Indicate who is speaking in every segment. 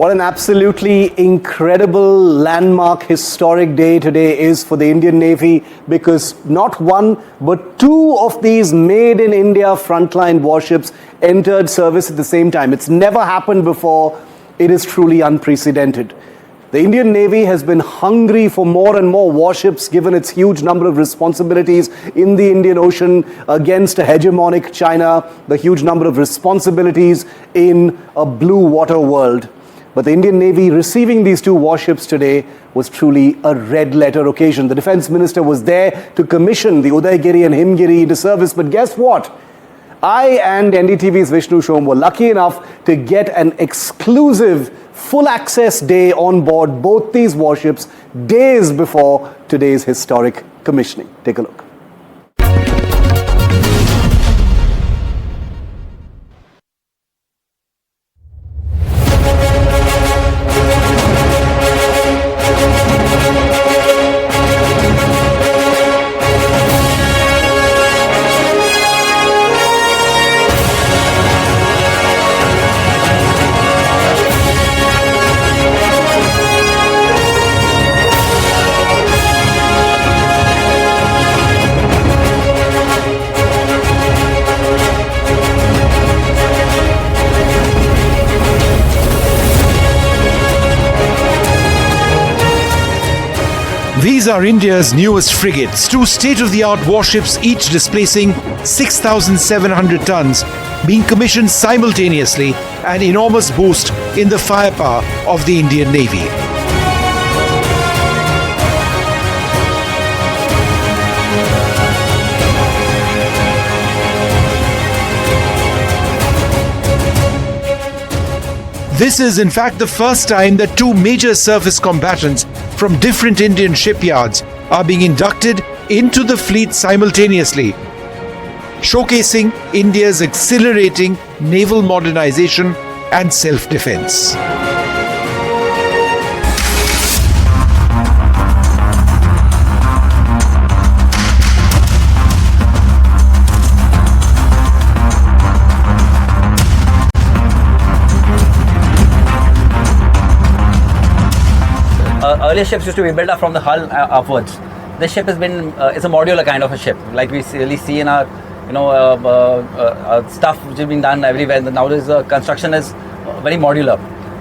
Speaker 1: What an absolutely incredible landmark historic day today is for the Indian Navy, because not one but two of these made in India frontline warships entered service at the same time. It's never happened before. It is truly unprecedented. The Indian Navy has been hungry for more and more warships given its huge number of responsibilities in the Indian Ocean against a hegemonic China, the huge number of responsibilities in a blue water world. But the Indian Navy receiving these two warships today was truly a red letter occasion. The Defence Minister was there to commission the Udaygiri and Himgiri into service. But guess what? I and NDTV's Vishnu Som were lucky enough to get an exclusive full access day on board both these warships days before today's historic commissioning. Take a look.
Speaker 2: These are India's newest frigates, two state-of-the-art warships, each displacing 6,700 tons, being commissioned simultaneously, an enormous boost in the firepower of the Indian Navy. This is in fact the first time that two major surface combatants from different Indian shipyards are being inducted into the fleet simultaneously, showcasing India's accelerating naval modernization and self-defense.
Speaker 3: Earlier ships used to be built up from the hull upwards. This ship has been it's a modular kind of a ship, like we really see in our stuff which is being done everywhere. Nowadays the construction is very modular.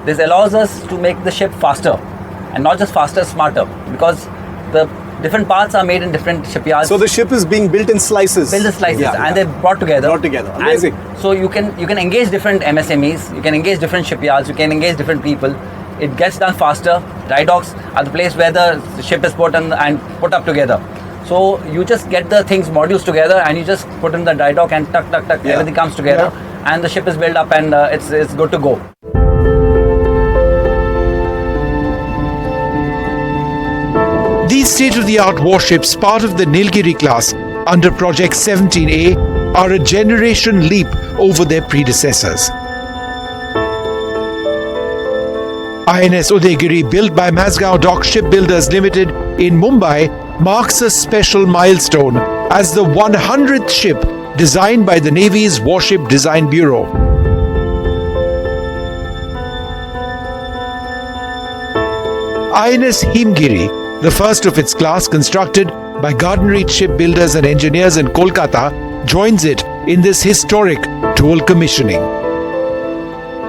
Speaker 3: This allows us to make the ship faster, and not just faster, smarter, because the different parts are made in different shipyards.
Speaker 1: So the ship is being built in slices.
Speaker 3: And they're brought together.
Speaker 1: Amazing.
Speaker 3: And so you can engage different MSMEs, you can engage different shipyards, you can engage different people. It gets done faster. Dry docks are the place where the ship is put and put up together. So you just get the things, modules together, and you just put in the dry dock and tuck, everything comes together, and the ship is built up, and it's good to go.
Speaker 2: These state-of-the-art warships, part of the Nilgiri-Class under Project 17A, are a generation leap over their predecessors. INS Udaygiri, built by Mazgaon Dock Shipbuilders Limited in Mumbai, marks a special milestone as the 100th ship designed by the Navy's Warship Design Bureau. INS Himgiri, the first of its class constructed by Garden-Reach Shipbuilders and Engineers in Kolkata, joins it in this historic dual commissioning.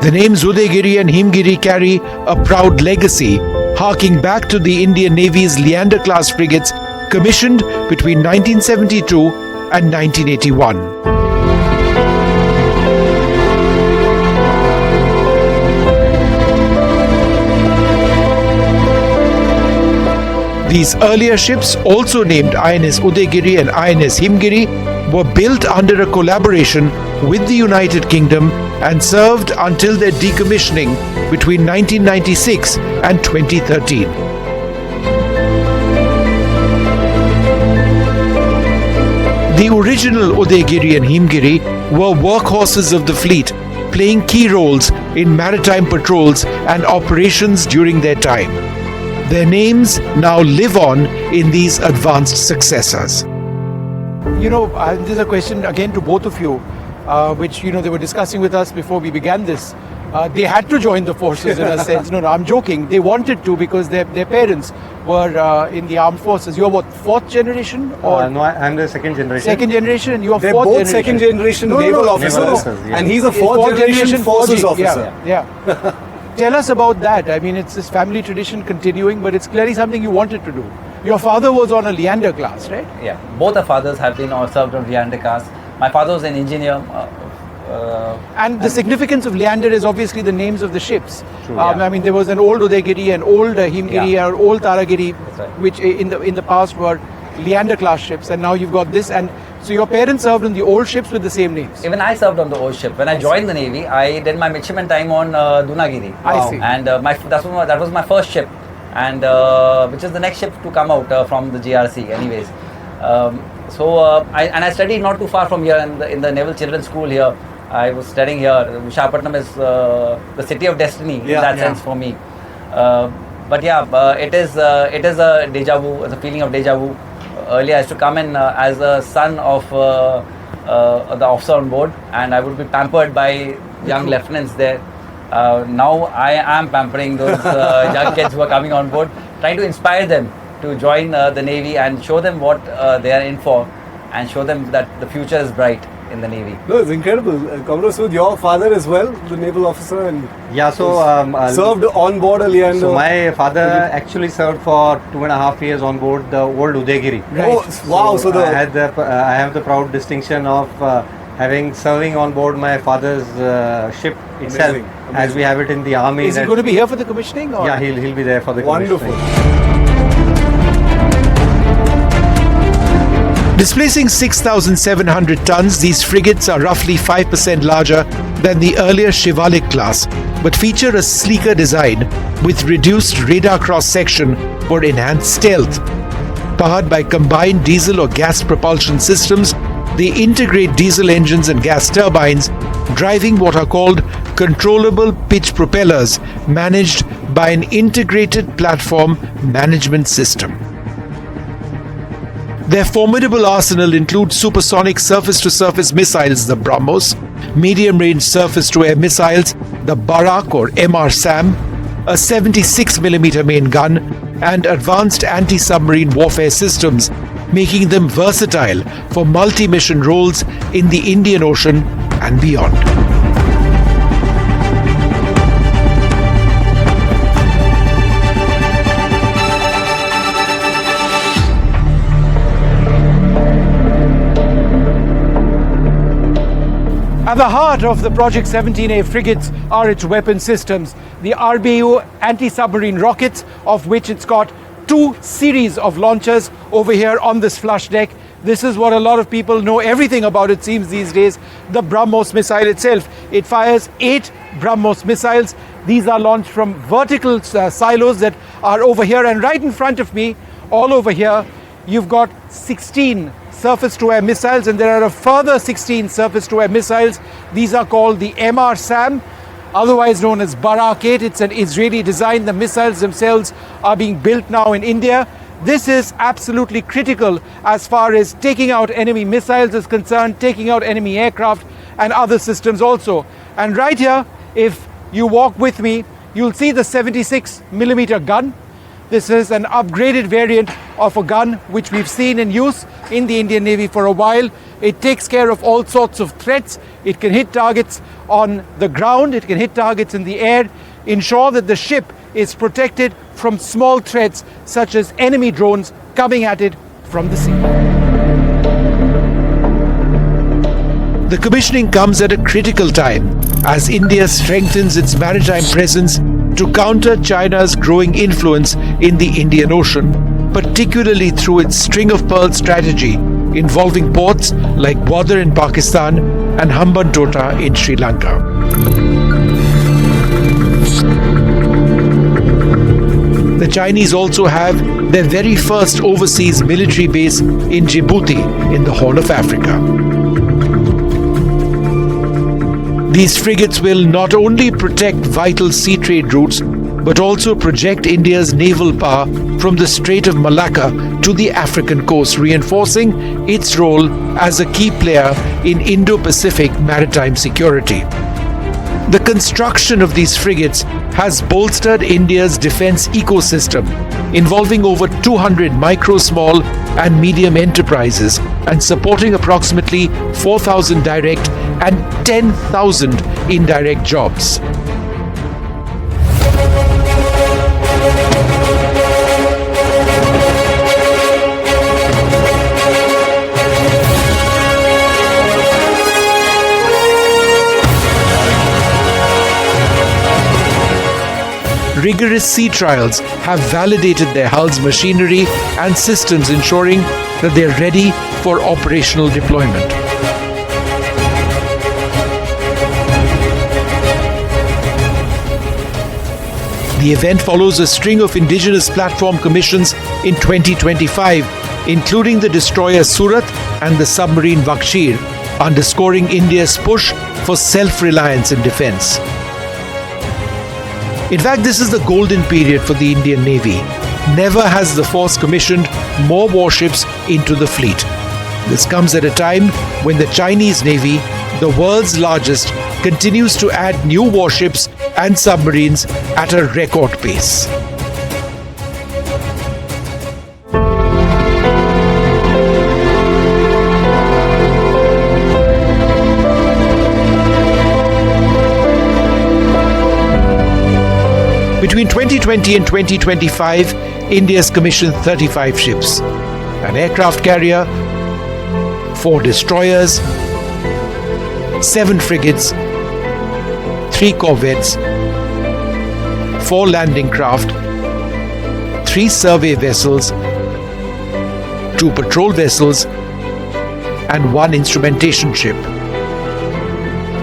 Speaker 2: The names Udaygiri and Himgiri carry a proud legacy, harking back to the Indian Navy's Leander-class frigates commissioned between 1972 and 1981. These earlier ships, also named INS Udaygiri and INS Himgiri, were built under a collaboration with the United Kingdom and served until their decommissioning between 1996 and 2013. The original Udaygiri and Himgiri were workhorses of the fleet, playing key roles in maritime patrols and operations during their time. Their names now live on in these advanced successors.
Speaker 4: This is a question again to both of you, which they were discussing with us before we began this.
Speaker 2: They had to join the forces in a sense. No, I'm joking. They wanted to because their parents were in the armed forces. You're what, fourth generation? Or
Speaker 4: No, I'm the second generation.
Speaker 2: second generation, and you're
Speaker 1: They're
Speaker 2: fourth
Speaker 1: both
Speaker 2: generation.
Speaker 1: second generation naval officers.
Speaker 4: Naval officers, yeah.
Speaker 1: And he's a fourth generation forces
Speaker 2: 4G.
Speaker 1: officer.
Speaker 2: Yeah. Tell us about that. I mean, it's this family tradition continuing, but it's clearly something you wanted to do. Your father was on a Leander-Class, right?
Speaker 3: Yeah, both our fathers have been or served on Leander-Class. My father was an engineer.
Speaker 2: And the significance of Leander is obviously the names of the ships.
Speaker 3: True, yeah.
Speaker 2: I mean, there was an old Udaygiri, an old Himgiri,
Speaker 3: Yeah.
Speaker 2: or old Taragiri,
Speaker 3: That's right.
Speaker 2: which in the past were Leander-Class ships, and now you've got this. And so your parents served on the old ships with the same names.
Speaker 3: Even I served on the old ship. When I joined the Navy, I did my midshipman time on Dunagiri.
Speaker 2: I see.
Speaker 3: And that was my first ship, and which is the next ship to come out from the GRC anyways. I studied not too far from here in the Naval Children's School here. I was studying here. Visakhapatnam is the city of destiny in that sense for me. It is a deja vu, it's a feeling of deja vu. Earlier I used to come in as a son of the officer on board, and I would be pampered by young lieutenants there. Now I am pampering those young kids who are coming on board, trying to inspire them to join the Navy and show them what they are in for, and show them that the future is bright in the Navy.
Speaker 1: No, it's incredible. Commodore Sood, your father as well, the naval officer, and
Speaker 4: Yeah, so
Speaker 1: served on board a Leander.
Speaker 4: So my father actually served for 2.5 years on board the old Udaygiri.
Speaker 1: Oh, wow! So
Speaker 4: I have the proud distinction of serving on board my father's ship itself,
Speaker 1: Amazing.
Speaker 4: as we have it in the army.
Speaker 2: Is he going to be here for the commissioning? Or?
Speaker 4: Yeah, he'll be there for the
Speaker 1: wonderful.
Speaker 4: commissioning.
Speaker 2: Displacing 6,700 tons, these frigates are roughly 5% larger than the earlier Shiv-Class, but feature a sleeker design with reduced radar cross-section for enhanced stealth. Powered by combined diesel or gas propulsion systems, they integrate diesel engines and gas turbines, driving what are called controllable pitch propellers managed by an integrated platform management system. Their formidable arsenal includes supersonic surface-to-surface missiles, the BrahMos, medium-range surface-to-air missiles, the Barak or MR-SAM, a 76mm main gun, and advanced anti-submarine warfare systems, making them versatile for multi-mission roles in the Indian Ocean and beyond. At the heart of the Project 17A frigates are its weapon systems, the RBU anti-submarine rockets, of which it's got 2 series of launchers over here on this flush deck. This is what a lot of people know everything about, it seems these days, the BrahMos missile itself. It fires 8 BrahMos missiles. These are launched from vertical silos that are over here, and right in front of me, all over here, you've got 16 surface-to-air missiles, and there are a further 16 surface-to-air missiles. These are called the MR-SAM, otherwise known as Barak 8. It's an Israeli design. The missiles themselves are being built now in India. This is absolutely critical as far as taking out enemy missiles is concerned, taking out enemy aircraft and other systems also. And right here, if you walk with me, you'll see the 76mm gun. This is an upgraded variant of a gun which we've seen in use in the Indian Navy for a while. It takes care of all sorts of threats. It can hit targets on the ground, it can hit targets in the air, ensure that the ship is protected from small threats such as enemy drones coming at it from the sea. The commissioning comes at a critical time as India strengthens its maritime presence to counter China's growing influence in the Indian Ocean, particularly through its string of pearls strategy involving ports like Gwadar in Pakistan and Hambantota in Sri Lanka. The Chinese also have their very first overseas military base in Djibouti in the Horn of Africa. These frigates will not only protect vital sea trade routes, but also project India's naval power from the Strait of Malacca to the African coast, reinforcing its role as a key player in Indo-Pacific maritime security. The construction of these frigates has bolstered India's defense ecosystem, involving over 200 micro, small and medium enterprises and supporting approximately 4,000 direct and 10,000 indirect jobs. Rigorous sea trials have validated their hull's machinery and systems, ensuring that they are ready for operational deployment. The event follows a string of indigenous platform commissions in 2025, including the destroyer Surat and the submarine Vakshir, underscoring India's push for self-reliance in defense. In fact, this is the golden period for the Indian Navy. Never has the force commissioned more warships into the fleet. This comes at a time when the Chinese Navy, the world's largest, continues to add new warships and submarines at a record pace. Between 2020 and 2025, India's commissioned 35 ships, an aircraft carrier, 4 destroyers, 7 frigates, 3 corvettes, 4 landing craft, 3 survey vessels, 2 patrol vessels, and 1 instrumentation ship.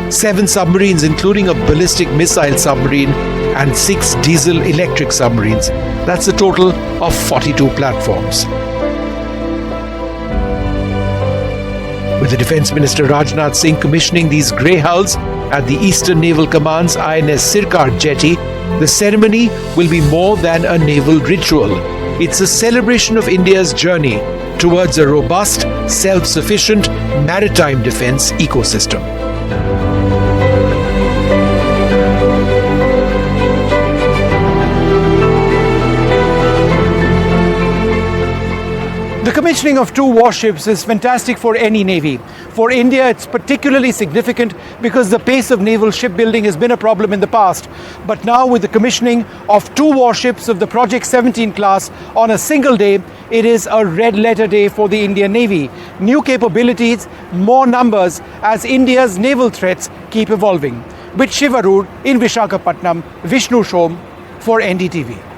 Speaker 2: 7 submarines, including a ballistic missile submarine, and 6 diesel-electric submarines. That's a total of 42 platforms. With the Defence Minister Rajnath Singh commissioning these grey hulls at the Eastern Naval Command's INS Sirkar jetty, the ceremony will be more than a naval ritual. It's a celebration of India's journey towards a robust, self-sufficient maritime defence ecosystem.
Speaker 5: The commissioning of 2 warships is fantastic for any navy. For India, it's particularly significant because the pace of naval shipbuilding has been a problem in the past. But now, with the commissioning of 2 warships of the Project 17 class on a single day, it is a red letter day for the Indian Navy. New capabilities, more numbers as India's naval threats keep evolving. With Shiv Aroor in Visakhapatnam, Vishnu Som for NDTV.